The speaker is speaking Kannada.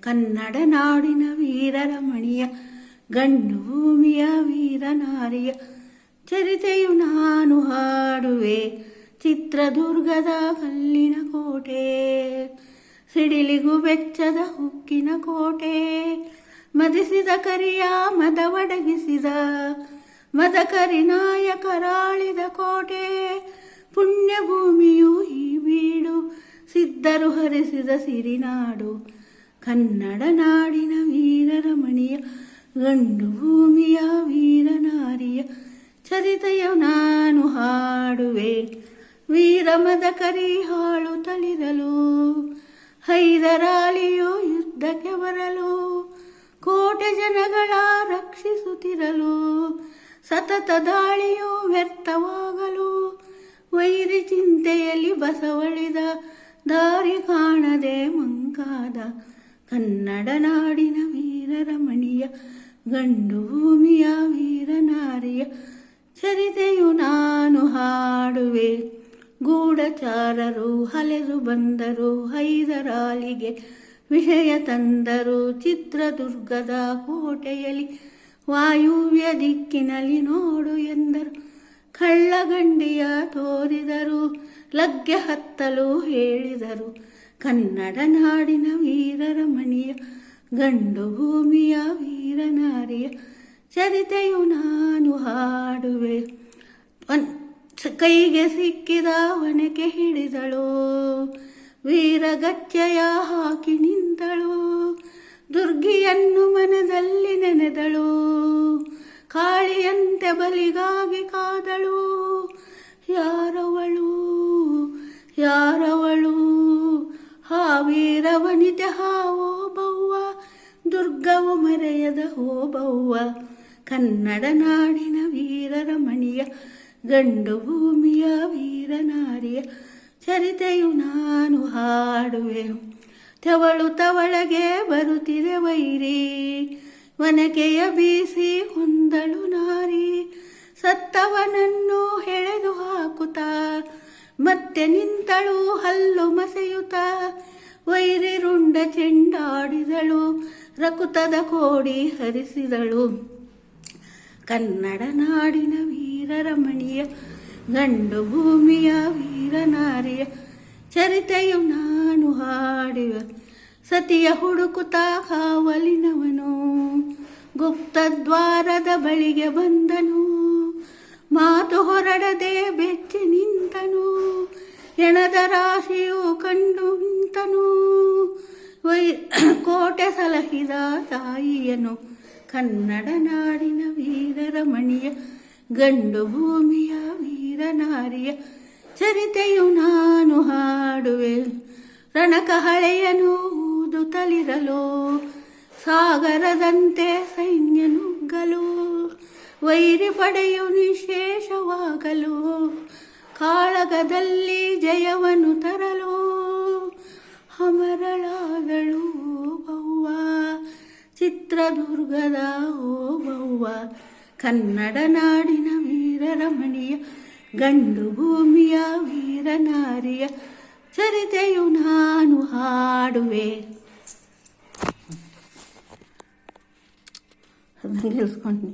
ಕನ್ನಡ ನಾಡಿನ ವೀರರಮಣಿಯ ಗಂಡು ಭೂಮಿಯ ವೀರನಾರಿಯ ಚರಿತೆಯು ನಾನು ಹಾಡುವೆ. ಚಿತ್ರದುರ್ಗದ ಕಲ್ಲಿನ ಕೋಟೆ, ಸಿಡಿಲಿಗೂ ಬೆಚ್ಚದ ಉಕ್ಕಿನ ಕೋಟೆ, ಮದಿಸಿದ ಕರಿಯ ಮದವಡಗಿಸಿದ ಮದಕರಿ ನಾಯಕರಾಳಿದ ಕೋಟೆ. ಪುಣ್ಯಭೂಮಿಯು ಈ ಬೀಡು, ಸಿದ್ಧರು ಹರಿಸಿದ ಸಿರಿನಾಡು. ಕನ್ನಡ ನಾಡಿನ ವೀರರಮಣಿಯ ಗಂಡು ಭೂಮಿಯ ವೀರನಾರಿಯ ಚರಿತೆಯ ನಾನು ಹಾಡುವೆ. ವೀರ ಮದಕರಿ ಹಾಳು ತಳಿರಲು, ಹೈದರಾಲಿಯು ಯುದ್ಧಕ್ಕೆ ಬರಲು, ಕೋಟೆ ಜನಗಳ ರಕ್ಷಿಸುತ್ತಿರಲು, ಸತತ ದಾಳಿಯು ವ್ಯರ್ಥವಾಗಲು, ವೈರಿ ಚಿಂತೆಯಲ್ಲಿ ಬಸವಳಿದ ದಾರಿ ಕಾಣದೆ ಮಂಕಾದ. ಕನ್ನಡ ನಾಡಿನ ವೀರರಮಣಿಯ ಗಂಡು ಭೂಮಿಯ ವೀರನಾರಿಯ ಚರಿತೆಯು ನಾನು ಹಾಡುವೆ. ಗೂಢಚಾರರು ಅಲೆದು ಬಂದರು, ಹೈದರಾಲಿಗೆ ವಿಷಯ ತಂದರು. ಚಿತ್ರದುರ್ಗದ ಕೋಟೆಯಲ್ಲಿ ವಾಯುವ್ಯ ದಿಕ್ಕಿನಲ್ಲಿ ನೋಡು ಎಂದರು. ಕಳ್ಳಗಂಡಿಯ ತೋರಿದರು, ಲಗ್ಗೆ ಹತ್ತಲು ಹೇಳಿದರು. ಕನ್ನಡ ನಾಡಿನ ವೀರರಮಣಿಯ ಗಂಡು ಭೂಮಿಯ ವೀರನಾರಿಯ ಚರಿತೆಯು ನಾನು ಹಾಡುವೆ. ಕೈಗೆ ಸಿಕ್ಕಿದ ಒನಕೆ ಹಿಡಿದಳು, ವೀರಗಚ್ಚೆಯ ಹಾಕಿ ನಿಂತಳು. ದುರ್ಗಿಯನ್ನು ಮನದಲ್ಲಿ ನೆನೆದಳು, ಕಾಳಿಯಂತೆ ಬಲಿಗಾಗಿ ಕಾದಳು. ಯಾರವಳು ಯಾರವಳು ಹಾ ವೀರವನಿತೆ ಹಾವೋ ಬವ್ವ, ದುರ್ಗವು ಮರೆಯದ ಹೋಬವ್ವ. ಕನ್ನಡ ನಾಡಿನ ವೀರರಮಣಿಯ ಗಂಡು ಭೂಮಿಯ ವೀರನಾರಿಯ ಚರಿತೆಯು ನಾನು ಹಾಡುವೆ. ತೆವಳು ತವಳಗೆ ಬರುತ್ತಿದೆ ವೈರಿ, ಒನಕೆಯ ಬೀಸಿ ಹೊಂದಳು ನಾರಿ. ಸತ್ತವನನ್ನು ಎಳೆದು ಹಾಕುತ್ತಾ ಮತ್ತೆ ನಿಂತಳು ಹಲ್ಲು ಮಸೆಯುತ್ತ. ವೈರಿ ರುಂಡ ಚೆಂಡಾಡಿದಳು, ರಕುತದ ಕೋಡಿ ಹರಿಸಿದಳು. ಕನ್ನಡ ನಾಡಿನ ವೀರರಮಣಿಯ ಗಂಡು ಭೂಮಿಯ ವೀರನಾರಿಯ ಚರಿತೆಯು ನಾನು ಹಾಡುವೆ. ಸತಿಯ ಹುಡುಕುತ್ತಾ ಕಾವಲಿನವನು ಗುಪ್ತದ್ವಾರದ ಬಳಿಗೆ ಬಂದನು. ಮಾತು ಹೊರಡದೆ ಬೆಚ್ಚಿ ನಿಂತನು, ಹೆಣದ ರಾಶಿಯು ಕಂಡು ನಿಂತನು. ಕೋಟೆ ಸಲಹಿದ ತಾಯಿಯನು. ಕನ್ನಡ ನಾಡಿನ ವೀರರಮಣಿಯ ಗಂಡು ಭೂಮಿಯ ವೀರನಾರಿಯ ಚರಿತೆಯು ನಾನು ಹಾಡುವೆ. ರಣಕಹಳೆಯನು ಊದು ತಲಿರಲು, ಸಾಗರದಂತೆ ಸೈನ್ಯ ನುಗ್ಗಲು, ವೈರಿ ಪಡೆಯು ನಿಶೇಷವಾಗಲು, ಕಾಳಗದಲ್ಲಿ ಜಯವನ್ನು ತರಲು. ಅಮರಳಾದಳು ಬವ್ವ, ಚಿತ್ರದುರ್ಗದ ಓಬವ್ವ. ಕನ್ನಡ ನಾಡಿನ ವೀರರಮಣಿಯ ಗಂಡು ಭೂಮಿಯ ವೀರನಾರಿಯ ಚರಿತೆಯು ನಾನು ಹಾಡುವೆ. ಅದನ್ನ ಗೆಲ್ಸ್ಕೊಂಡು